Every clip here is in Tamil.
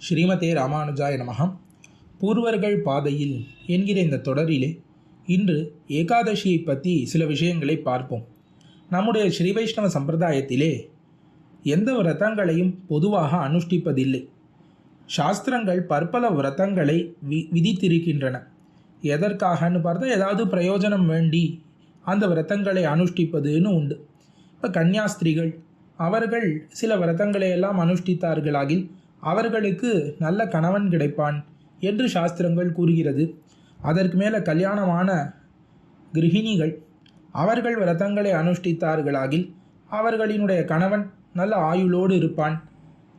ஸ்ரீமதே ராமானுஜாய நமஹ. பூர்வர்கள் பாதையில் என்கிற இந்த தொடரிலே இன்று ஏகாதசியை பற்றி சில விஷயங்களை பார்ப்போம். நம்முடைய ஸ்ரீ வைஷ்ணவ சம்பிரதாயத்திலே எந்த விரதங்களையும் பொதுவாக அனுஷ்டிப்பதில்லை. சாஸ்திரங்கள் பற்பல விரதங்களை விதித்திருக்கின்றன. எதற்காகன்னு பார்த்தா ஏதாவது பிரயோஜனம் வேண்டி அந்த விரதங்களை அனுஷ்டிப்பதுன்னு உண்டு. இப்போ கன்னியாஸ்திரிகள் அவர்கள் சில விரதங்களை எல்லாம் அனுஷ்டித்தார்களாகில் அவர்களுக்கு நல்ல கணவன் கிடைப்பான் என்று சாஸ்திரங்கள் கூறுகிறது. அதற்கு மேலே கல்யாணமான கிருஹிணிகள் அவர்கள் விரதங்களை அனுஷ்டித்தார்களாகில் அவர்களினுடைய கணவன் நல்ல ஆயுளோடு இருப்பான்,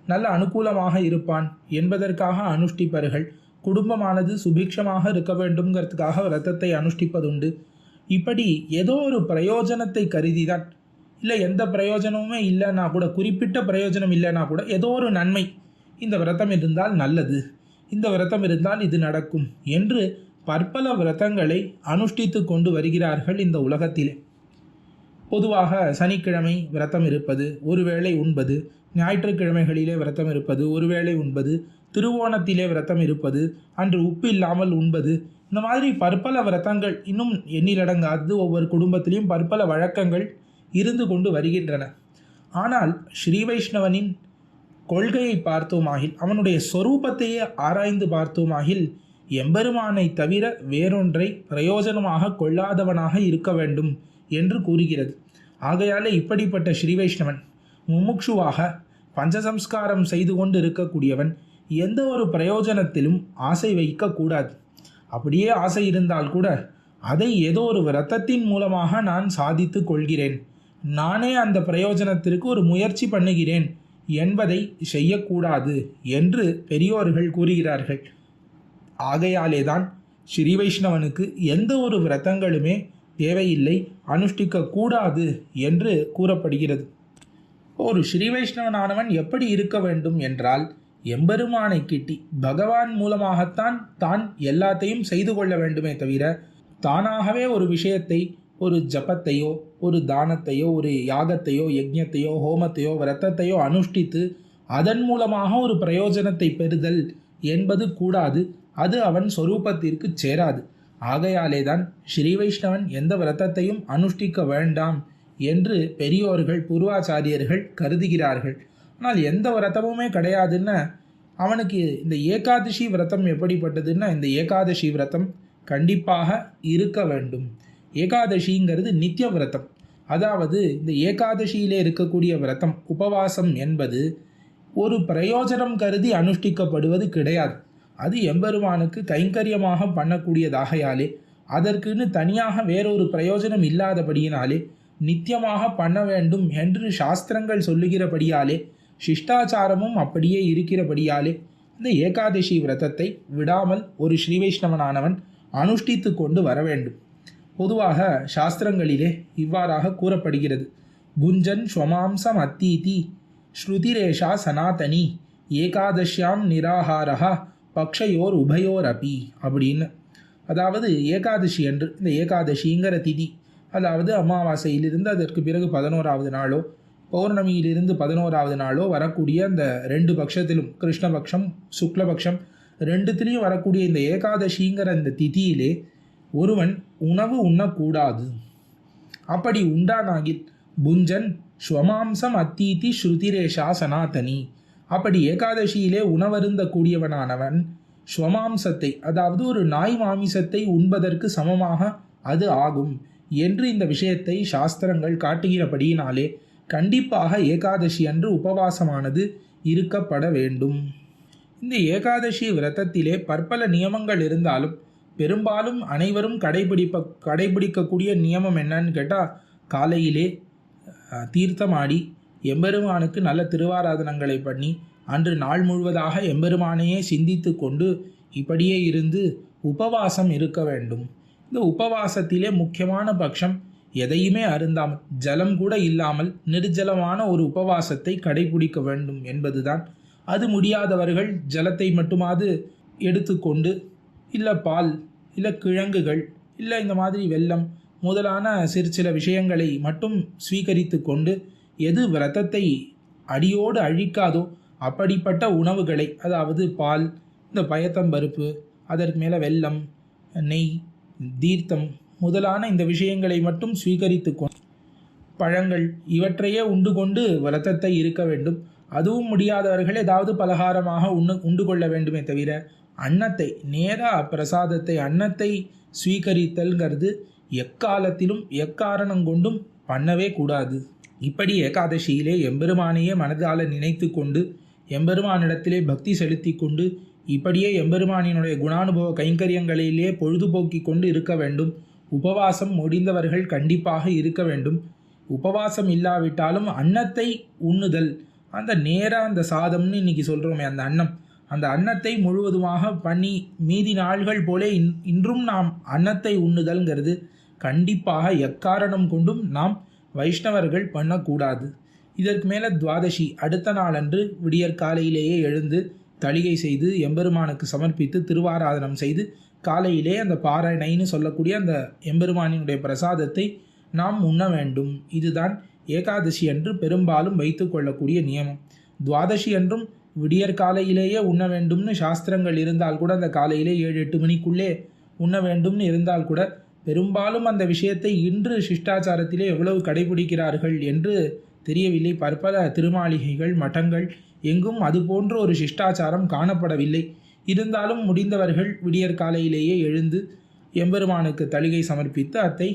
நல்ல அனுகூலமாக இருப்பான் என்பதற்காக அனுஷ்டிப்பார்கள். குடும்பமானது சுபிக்ஷமாக இருக்க வேண்டும்ங்கிறதுக்காக விரதத்தை அனுஷ்டிப்பதுண்டு. இப்படி ஏதோ ஒரு பிரயோஜனத்தை கருதிதான், இல்லை எந்த பிரயோஜனமுமே இல்லைன்னா கூட, குறிப்பிட்ட பிரயோஜனம் இல்லைன்னா கூட ஏதோ ஒரு நன்மை, இந்த விரதம் இருந்தால் நல்லது, இந்த விரதம் இருந்தால் இது நடக்கும் என்று பற்பல விரதங்களை அனுஷ்டித்து கொண்டு வருகிறார்கள் இந்த உலகத்திலே. பொதுவாக சனிக்கிழமை விரதம் இருப்பது, ஒருவேளை உண்பது, ஞாயிற்றுக்கிழமைகளிலே விரதம் இருப்பது, ஒருவேளை உண்பது, திருவோணத்திலே விரதம் இருப்பது, அன்று உப்பு இல்லாமல் உண்பது, இந்த மாதிரி பற்பல விரதங்கள் இன்னும் எண்ணிலடங்காது ஒவ்வொரு குடும்பத்திலையும் பற்பல வழக்கங்கள் இருந்து கொண்டு வருகின்றன. ஆனால் ஸ்ரீ வைஷ்ணவனின் கொள்கையை பார்த்தோமாகில், அவனுடைய சொரூபத்தையே ஆராய்ந்து பார்த்தோமாகில், எம்பெருமானை தவிர வேறொன்றை பிரயோஜனமாக கொள்ளாதவனாக இருக்க வேண்டும் என்று கூறுகிறது. ஆகையாலே இப்படிப்பட்ட ஸ்ரீ வைஷ்ணவன் முமுட்சுவாக பஞ்சசம்ஸ்காரம் செய்து கொண்டு இருக்கக்கூடியவன் எந்த ஒரு பிரயோஜனத்திலும் ஆசை வைக்கக்கூடாது. அப்படியே ஆசை இருந்தால் கூட அதை ஏதோ ஒரு விரதத்தின் மூலமாக நான் சாதித்து கொள்கிறேன், நானே அந்த பிரயோஜனத்திற்கு ஒரு முயற்சி பண்ணுகிறேன் என்பதை செய்யக்கூடாது என்று பெரியோர்கள் கூறுகிறார்கள். ஆகையாலேதான் ஸ்ரீ வைஷ்ணவனுக்கு எந்த ஒரு விரதங்களுமே தேவையில்லை, அனுஷ்டிக்கக்கூடாது என்று கூறப்படுகிறது. ஒரு ஸ்ரீ வைஷ்ணவனானவன் எப்படி இருக்க வேண்டும் என்றால், எம்பெருமானை கிட்டி பகவான் மூலமாகத்தான் தான் எல்லாத்தையும் செய்து கொள்ள வேண்டுமே தவிர, தானாகவே ஒரு விஷயத்தை, ஒரு ஜபத்தையோ ஒரு தானத்தையோ ஒரு யாகத்தையோ யஜ்ஞத்தையோ ஹோமத்தையோ விரதத்தையோ அனுஷ்டித்து அதன் மூலமாக ஒரு பிரயோஜனத்தை பெறுதல் என்பது கூடாது. அது அவன் சொரூபத்திற்கு சேராது. ஆகையாலேதான் ஸ்ரீ வைஷ்ணவன் எந்த விரதத்தையும் அனுஷ்டிக்க வேண்டாம் என்று பெரியோர்கள் பூர்வாச்சாரியர்கள் கருதுகிறார்கள். ஆனால் எந்த விரதமுமே கிடையாதுன்னா அவனுக்கு இந்த ஏகாதசி விரதம் எப்படிப்பட்டதுன்னா, இந்த ஏகாதசி விரதம் கண்டிப்பாக இருக்க வேண்டும். ஏகாதசிங்கிறது நித்திய விரதம். அதாவது இந்த ஏகாதசியிலே இருக்கக்கூடிய விரதம் உபவாசம் என்பது ஒரு பிரயோஜனம் கருதி அனுஷ்டிக்கப்படுவது கிடையாது. அது எம்பெருமானுக்கு கைங்கரியமாக பண்ணக்கூடியதாகையாலே, அதற்குன்னு தனியாக வேறொரு பிரயோஜனம் இல்லாதபடியினாலே நித்தியமாக பண்ண வேண்டும் என்று சாஸ்திரங்கள் சொல்லுகிறபடியாலே, சிஷ்டாச்சாரமும் அப்படியே இருக்கிறபடியாலே இந்த ஏகாதசி விரதத்தை விடாமல் ஒரு ஸ்ரீ வைஷ்ணவனானவன் அனுஷ்டித்து கொண்டு வர வேண்டும். பொதுவாக சாஸ்திரங்களிலே இவ்வாறாக கூறப்படுகிறது. புஞ்சன் ஸ்வமாம்சம் அத்தீதி ஸ்ருதிரேஷா சனாதனி ஏகாதஷ்யாம் நிராகாரா பக்ஷயோர் உபயோர் அபி அப்படின்னு. அதாவது ஏகாதசி அன்று, இந்த ஏகாதசிங்கிற திதி, அதாவது அமாவாசையிலிருந்து அதற்கு பிறகு 11வது நாளோ பௌர்ணமியிலிருந்து 11வது நாளோ வரக்கூடிய அந்த ரெண்டு பட்சத்திலும், கிருஷ்ணபக்ஷம் சுக்லபக்ஷம் ரெண்டுத்திலையும் வரக்கூடிய இந்த ஏகாதசிங்கிற இந்த திதியிலே ஒருவன் உணவு உண்ணக்கூடாது. அப்படி உண்டானாகில் புஞ்சன் ஸ்வமாம்சம் அத்தீதி ஸ்ருதிரேஷா சனாதனி. அப்படி ஏகாதசியிலே உணவருந்த கூடியவனானவன் ஸ்வமாம்சத்தை, அதாவது ஒரு நாய் மாமிசத்தை உண்பதற்கு சமமாக அது ஆகும் என்று இந்த விஷயத்தை சாஸ்திரங்கள் காட்டுகிறபடியினாலே கண்டிப்பாக ஏகாதசி அன்று உபவாசமானது இருக்கப்பட வேண்டும். இந்த ஏகாதசி விரதத்திலே பற்பல நியமங்கள் இருந்தாலும் பெரும்பாலும் அனைவரும் கடைபிடிக்கக்கூடிய நியமம் என்னன்னு கேட்டால், காலையிலே தீர்த்தமாடி எம்பெருமானுக்கு நல்ல திருவாராதனங்களை பண்ணி அன்று நாள் முழுவதாக எம்பெருமானையே சிந்தித்து கொண்டு இப்படியே இருந்து உபவாசம் இருக்க வேண்டும். இந்த உபவாசத்திலே முக்கியமான பட்சம் எதையுமே அருந்தாமல், ஜலம் கூட இல்லாமல் நிர்ஜலமான ஒரு உபவாசத்தை கடைபிடிக்க வேண்டும் என்பதுதான். அது முடியாதவர்கள் ஜலத்தை மட்டுமாவது எடுத்துக்கொண்டு, இல்லை பால், இல்லை கிழங்குகள், இல்லை இந்த மாதிரி வெல்லம் முதலான சில விஷயங்களை மட்டும் ஸ்வீகரித்து கொண்டு, எது விரதத்தை அடியோடு அழிக்காதோ அப்படிப்பட்ட உணவுகளை, அதாவது பால், இந்த பயத்தம்பருப்பு, அதற்கு மேலே வெல்லம், நெய், தீர்த்தம் முதலான இந்த விஷயங்களை மட்டும் ஸ்வீகரித்து கொண்டு பழங்கள் இவற்றையே உண்டு கொண்டு விரதத்தை இருக்க வேண்டும். அதுவும் முடியாதவர்கள் ஏதாவது பலகாரமாக உண்டு கொள்ள வேண்டுமே தவிர அன்னத்தை நேராக பிரசாதத்தை அன்னத்தை ஸ்வீகரித்தல்ங்கிறது எக்காலத்திலும் எக்காரணம் கொண்டும் பண்ணவே கூடாது. இப்படி ஏகாதசியிலே எம்பெருமானையே மனதால் நினைத்து கொண்டு எம்பெருமானிடத்திலே பக்தி செலுத்தி கொண்டு இப்படியே எம்பெருமானினுடைய குணானுபவ கைங்கரியங்களிலே பொழுதுபோக்கி கொண்டு இருக்க வேண்டும். உபவாசம் முடிந்தவர்கள் கண்டிப்பாக இருக்க வேண்டும். உபவாசம் இல்லாவிட்டாலும் அன்னத்தை உண்ணுதல், அந்த நேராக அந்த சாதம்னு இன்றைக்கி சொல்கிறோமே அந்த அன்னத்தை முழுவதுமாக பண்ணி மீதி நாள்கள் போல இன்றும் நாம் அன்னத்தை உண்ணுதல்ங்கிறது கண்டிப்பாக எக்காரணம் கொண்டும் நாம் வைஷ்ணவர்கள் பண்ணக்கூடாது. இதற்கு மேலே துவாதசி அடுத்த நாளன்று விடியற் காலையிலேயே எழுந்து தளிகை செய்து எம்பெருமானுக்கு சமர்ப்பித்து திருவாராதனம் செய்து காலையிலே அந்த பாராயணைன்னு சொல்லக்கூடிய அந்த எம்பெருமானினுடைய பிரசாதத்தை நாம் உண்ண வேண்டும். இதுதான் ஏகாதசி அன்று பெரும்பாலும் வைத்து கொள்ளக்கூடிய நியமம். துவாதசி அன்றும் விடியற் காலையிலேயே உண்ண வேண்டும்னு சாஸ்திரங்கள் இருந்தால் கூட அந்த காலையிலே 7-8 மணிக்குள்ளே உண்ண வேண்டும்னு இருந்தால் கூட பெரும்பாலும் அந்த விஷயத்தை இன்று சிஷ்டாச்சாரத்திலே எவ்வளவு கடைபிடிக்கிறார்கள் என்று தெரியவில்லை. பற்பல திருமாளிகைகள் மட்டங்கள் எங்கும் அதுபோன்ற ஒரு சிஷ்டாச்சாரம் காணப்படவில்லை. இருந்தாலும் முடிந்தவர்கள் விடியற் காலையிலேயே எழுந்து எம்பெருமானுக்கு தளிகை சமர்ப்பித்து அதை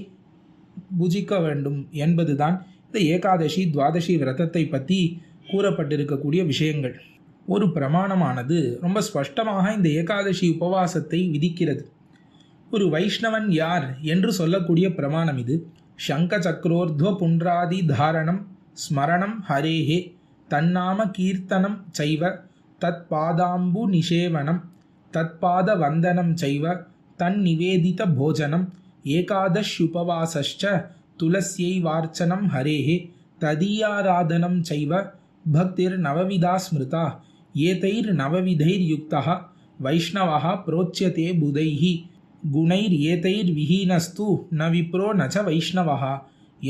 புஜிக்க வேண்டும் என்பதுதான் இந்த ஏகாதசி துவாதசி விரதத்தை பற்றி கூறப்பட்டிருக்கக்கூடிய விஷயங்கள். ஒரு பிரமாணமானது ரொம்ப ஸ்பஷ்டமாக இந்த ஏகாதசி உபவாசத்தை விதிக்கிறது. ஒரு வைஷ்ணவன் யார் என்று சொல்லக்கூடிய பிரமாணம் இது. சங்க சக்கரோர்த்வ புன்றாதி தாரணம் ஸ்மரணம் ஹரேஹே தன்னாம கீர்த்தனம் சைவ தத் பாதாம்பு நிஷேவனம் தத் பாத வந்தனம் சைவ தன் நிவேதித போஜனம் ஏகாதஷ்யுபவாசஸ்ச துளசியை வார்ச்சனம் ஹரேஹே ததீயாராதனம் சைவ பக்திர் நவவிதா ஸ்மிருதா ஏதைர் நவவிதைர் யுக்தः வைஷ்ணவः புரோச்யதே புதைஹி குணைர் ஏதைர் விஹீனஸ்து ந விப்ரோ நச்ச வைஷ்ணவஹா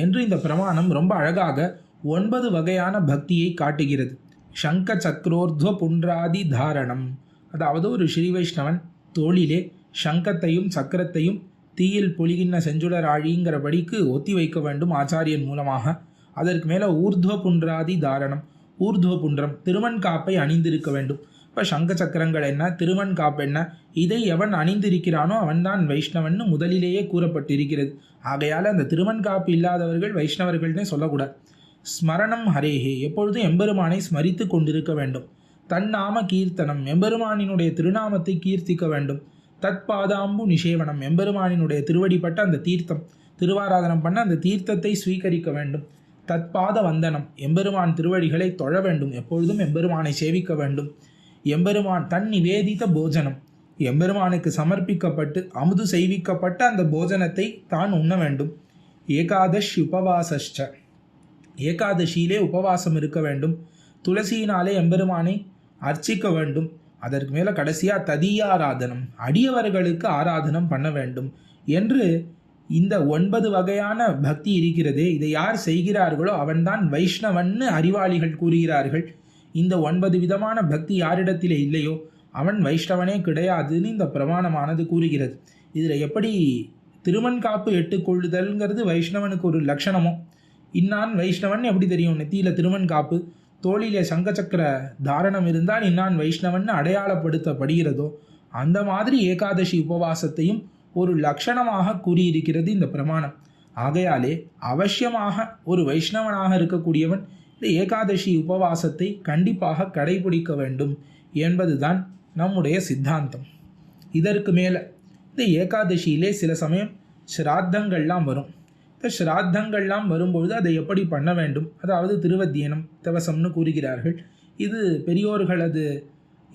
என்று இந்த பிரமாணம் ரொம்ப அழகாக 9 வகையான பக்தியை காட்டுகிறது. சங்க சக்கரோர்த்வ புன்றாதி தாரணம், அதாவது ஒரு ஸ்ரீ வைஷ்ணவன் தோளிலே சங்கத்தையும் சக்கரத்தையும் தீயில் பொலிகின்ற செஞ்சுடர் ஆழிங்கிறபடிக்கு ஒத்தி வைக்க வேண்டும் ஆச்சாரியன் மூலமாக. அதற்கு மேலே ஊர்துவ புன்றாதி தாரணம், ஊர்துவ புன்றம் திருமண் காப்பை அணிந்திருக்க வேண்டும். இப்போ சங்க சக்கரங்கள் என்ன, திருமண் காப்பு என்ன, இதை எவன் அணிந்திருக்கிறானோ அவன்தான் வைஷ்ணவன் முதலிலேயே கூறப்பட்டிருக்கிறது. ஆகையால் அந்த திருமண் காப்பு இல்லாதவர்கள் வைஷ்ணவர்கள்னே சொல்லக்கூடாது. ஸ்மரணம் ஹரேஹே, எப்பொழுதும் எம்பெருமானை ஸ்மரித்து கொண்டிருக்க வேண்டும். தன்னாம கீர்த்தனம், எம்பெருமானினுடைய திருநாமத்தை கீர்த்திக்க வேண்டும். தற்பாதாம்பு நிஷேவனம், எம்பெருமானினுடைய திருவடிப்பட்ட அந்த தீர்த்தம் திருவாராதனம் பண்ண அந்த தீர்த்தத்தை ஸ்வீகரிக்க வேண்டும். தற்பாத வந்தனம், எம்பெருமான் திருவடிகளை தொழ வேண்டும், எப்பொழுதும் எம்பெருமானை சேவிக்க வேண்டும். எம்பெருமான் தன் நிவேதித்த போஜனம், எம்பெருமானுக்கு சமர்ப்பிக்கப்பட்டு அமுது செய்விக்கப்பட்ட அந்த போஜனத்தை தான் உண்ண வேண்டும். ஏகாதஷ் உபவாசஸ்ச, ஏகாதசியிலே உபவாசம் இருக்க வேண்டும். துளசியினாலே எம்பெருமானை அர்ச்சிக்க வேண்டும். அதற்கு மேலே கடைசியாக ததீயாராதனம், அடியவர்களுக்கு ஆராதனம் பண்ண வேண்டும் என்று இந்த 9 வகையான பக்தி இருக்கிறதே. இதை யார் செய்கிறார்களோ அவன்தான் வைஷ்ணவன்னு அறிவாளிகள் கூறுகிறார்கள். இந்த 9 விதமான பக்தி யாரிடத்திலே இல்லையோ அவன் வைஷ்ணவனே கிடையாதுன்னு இந்த பிரமாணமானது கூறுகிறது. இதில் எப்படி திருமண் காப்பு எட்டுக்கொள்ளுதல்ங்கிறது வைஷ்ணவனுக்கு ஒரு லட்சணமோ, இன்னான் வைஷ்ணவன் எப்படி தெரியும்? நெத்தியில் திருமண் காப்பு, தோளிலே சங்கச்சக்கர தாரணம் இருந்தால் இன்னான் வைஷ்ணவன் அடையாளப்படுத்தப்படுகிறதோ அந்த மாதிரி ஏகாதசி உபவாசத்தையும் ஒரு லட்சணமாக கூறியிருக்கிறது இந்த பிரமாணம். ஆகையாலே அவசியமாக ஒரு வைஷ்ணவனாக இருக்கக்கூடியவன் இந்த ஏகாதசி உபவாசத்தை கண்டிப்பாக கடைபிடிக்க வேண்டும் என்பதுதான் நம்முடைய சித்தாந்தம். இதற்கு மேலே இந்த ஏகாதசியிலே சில சமயம் ஸ்ராத்தங்கள்லாம் வரும். இந்த ஸ்ராத்தங்கள்லாம் வரும்பொழுது அதை எப்படி பண்ண வேண்டும், அதாவது திருவத்தியனம் தவசம்னு கூறுகிறார்கள். இது பெரியோர்களது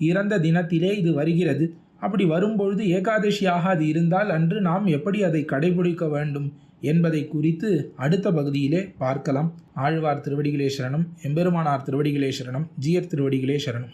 இறந்த தினத்திலே இது வருகிறது. அப்படி வரும்பொழுது ஏகாதசியாக அது இருந்தால் அன்று நாம் எப்படி அதை கடைபிடிக்க வேண்டும் என்பதை குறித்து அடுத்த பகுதியிலே பார்க்கலாம். ஆழ்வார் திருவடிகளே சரணம், எம்பெருமானார் திருவடிகளே சரணம், ஜீயர் திருவடிகளே சரணம்.